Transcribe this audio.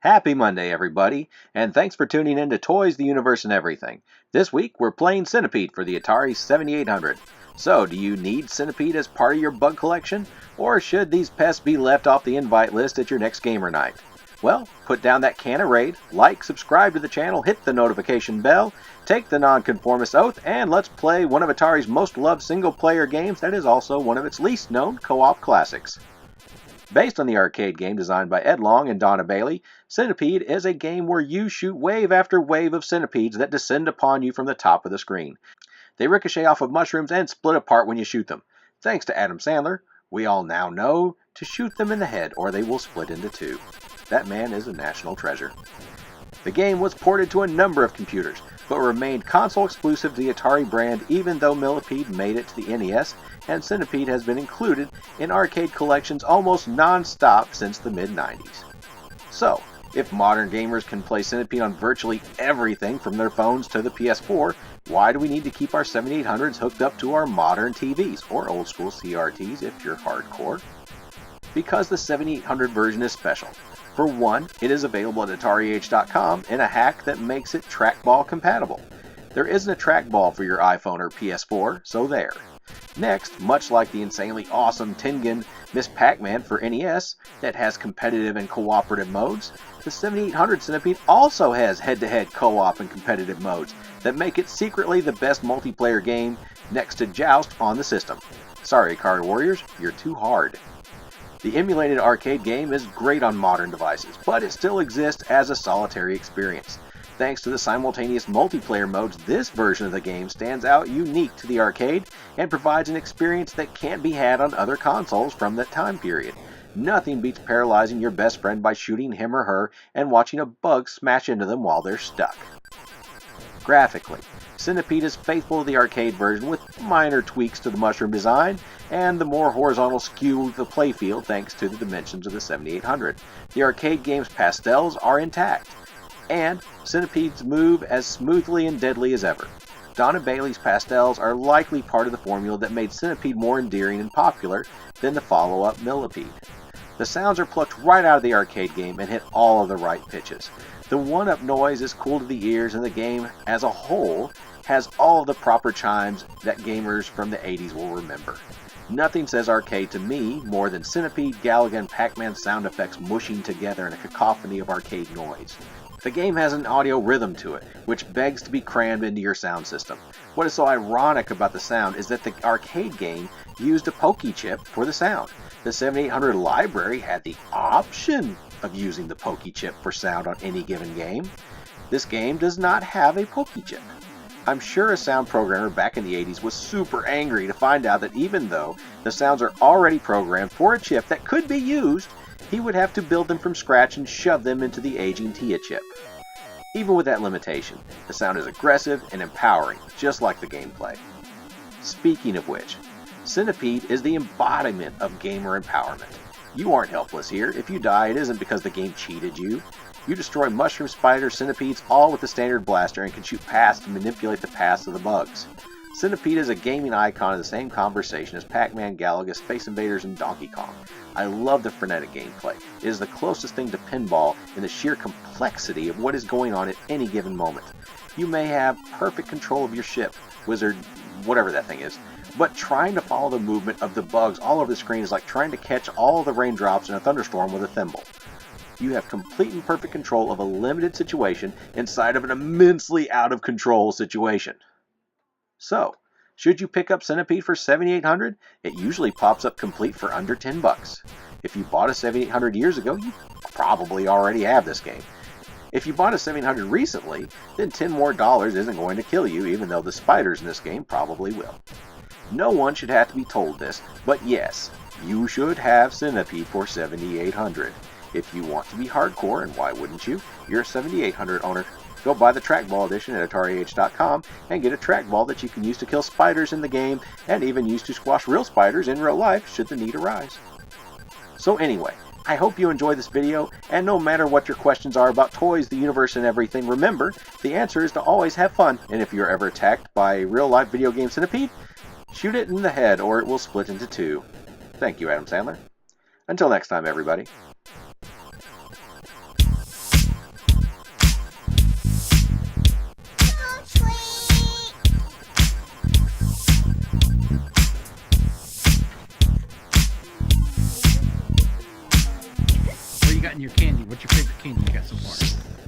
Happy Monday, everybody, and thanks for tuning in to Toys, the Universe, and Everything. This week, we're playing Centipede for the Atari 7800. So, do you need Centipede as part of your bug collection? Or should these pests be left off the invite list at your next gamer night? Well, put down that can of Raid, like, subscribe to the channel, hit the notification bell, take the nonconformist oath, and let's play one of Atari's most loved single-player games that is also one of its least known co-op classics. Based on the arcade game designed by Ed Long and Donna Bailey, Centipede is a game where you shoot wave after wave of centipedes that descend upon you from the top of the screen. They ricochet off of mushrooms and split apart when you shoot them. Thanks to Adam Sandler, we all now know to shoot them in the head or they will split into two. That man is a national treasure. The game was ported to a number of computers, but remained console exclusive to the Atari brand even though Millipede made it to the NES, and Centipede has been included in arcade collections almost non-stop since the mid-90s. So, if modern gamers can play Centipede on virtually everything from their phones to the PS4, why do we need to keep our 7800s hooked up to our modern TVs, or old school CRTs if you're hardcore? Because the 7800 version is special. For one, it is available at AtariAge.com in a hack that makes it trackball compatible. There isn't a trackball for your iPhone or PS4, so there. Next, much like the insanely awesome Tengen Miss Pac-Man for NES that has competitive and cooperative modes, the 7800 Centipede also has head-to-head co-op and competitive modes that make it secretly the best multiplayer game next to Joust on the system. Sorry, Card Warriors, you're too hard. The emulated arcade game is great on modern devices, but it still exists as a solitary experience. Thanks to the simultaneous multiplayer modes, this version of the game stands out unique to the arcade and provides an experience that can't be had on other consoles from that time period. Nothing beats paralyzing your best friend by shooting him or her and watching a bug smash into them while they're stuck. Graphically, Centipede is faithful to the arcade version with minor tweaks to the mushroom design and the more horizontal skew of the playfield thanks to the dimensions of the 7800. The arcade game's pastels are intact, and Centipedes move as smoothly and deadly as ever. Donna Bailey's pastels are likely part of the formula that made Centipede more endearing and popular than the follow-up Millipede. The sounds are plucked right out of the arcade game and hit all of the right pitches. The one-up noise is cool to the ears, and the game as a whole has all of the proper chimes that gamers from the 80s will remember. Nothing says arcade to me more than Centipede, Galaga, and Pac-Man sound effects mushing together in a cacophony of arcade noise. The game has an audio rhythm to it, which begs to be crammed into your sound system. What is so ironic about the sound is that the arcade game used a pokey chip for the sound. The 7800 library had the option of using the pokey chip for sound on any given game. This game does not have a pokey chip. I'm sure a sound programmer back in the 80s was super angry to find out that even though the sounds are already programmed for a chip that could be used, he would have to build them from scratch and shove them into the aging TIA chip. Even with that limitation, the sound is aggressive and empowering, just like the gameplay. Speaking of which, Centipede is the embodiment of gamer empowerment. You aren't helpless here. If you die, it isn't because the game cheated you. You destroy mushroom spiders, centipedes, all with the standard blaster and can shoot past to manipulate the paths of the bugs. Centipede is a gaming icon in the same conversation as Pac-Man, Galaga, Space Invaders, and Donkey Kong. I love the frenetic gameplay. It is the closest thing to pinball in the sheer complexity of what is going on at any given moment. You may have perfect control of your ship, wizard, whatever that thing is, but trying to follow the movement of the bugs all over the screen is like trying to catch all the raindrops in a thunderstorm with a thimble. You have complete and perfect control of a limited situation inside of an immensely out of control situation. So, should you pick up Centipede for 7800? It usually pops up complete for under $10. If you bought a 7800 years ago, you probably already have this game. If you bought a 7800 recently, then $10 more isn't going to kill you, even though the spiders in this game probably will. No one should have to be told this, but yes, you should have Centipede for 7800. If you want to be hardcore, and why wouldn't you, you're a 7800 owner. Go buy the trackball edition at AtariAge.com and get a trackball that you can use to kill spiders in the game and even use to squash real spiders in real life should the need arise. So anyway, I hope you enjoyed this video, and no matter what your questions are about toys, the universe, and everything, remember, the answer is to always have fun, and if you're ever attacked by a real-life video game centipede, shoot it in the head or it will split into two. Thank you, Adam Sandler. Until next time, everybody. your candy. What's your favorite candy you got so far?